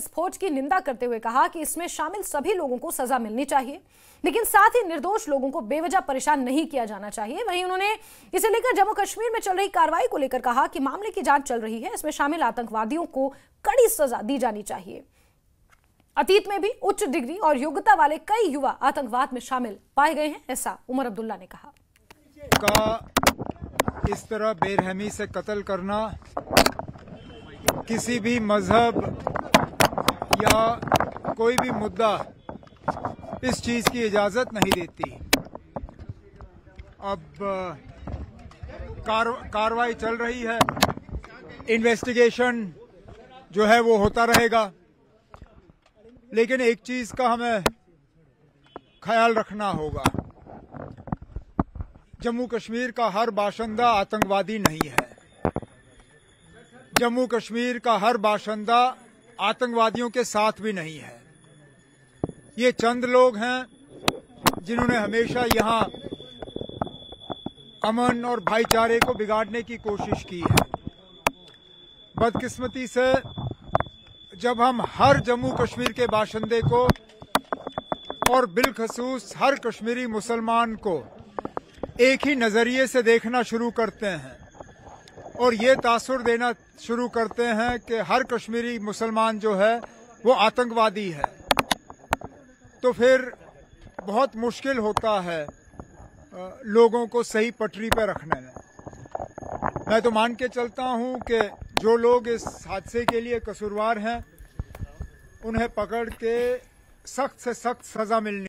विस्फोट की निंदा करते हुए कहा कि इसमें शामिल सभी लोगों को सजा मिलनी चाहिए, लेकिन साथ ही निर्दोष लोगों को बेवजह परेशान नहीं किया जाना चाहिए। वहीं उन्होंने इसे लेकर जम्मू कश्मीर में चल रही कार्रवाई को लेकर कहा कि मामले की जांच चल रही है, इसमें शामिल आतंकवादियों को कड़ी सजा दी जानी चाहिए। अतीत में भी उच्च डिग्री और योग्यता वाले कई युवा आतंकवाद में शामिल पाए गए हैं, ऐसा उमर अब्दुल्ला ने कहा। का इस तरह बेरहमी से कत्ल करना किसी भी मजहब या कोई भी मुद्दा इस चीज की इजाजत नहीं देती। अब कार्रवाई चल रही है, इन्वेस्टिगेशन जो है वो होता रहेगा, लेकिन एक चीज का हमें ख्याल रखना होगा, जम्मू कश्मीर का हर बाशिंदा आतंकवादी नहीं है। जम्मू कश्मीर का हर बाशिंदा आतंकवादियों के साथ भी नहीं है। ये चंद लोग हैं जिन्होंने हमेशा यहां अमन और भाईचारे को बिगाड़ने की कोशिश की है। बदकिस्मती से जब हम हर जम्मू कश्मीर के बाशिंदे को और बिलखसूस हर कश्मीरी मुसलमान को एक ही नजरिए से देखना शुरू करते हैं और ये तासुर देना शुरू करते हैं कि हर कश्मीरी मुसलमान जो है वो आतंकवादी है, तो फिर बहुत मुश्किल होता है लोगों को सही पटरी पर रखने में। मैं तो मान के चलता हूं कि जो लोग इस हादसे के लिए कसूरवार हैं उन्हें पकड़ के सख्त से सख्त सजा मिलनी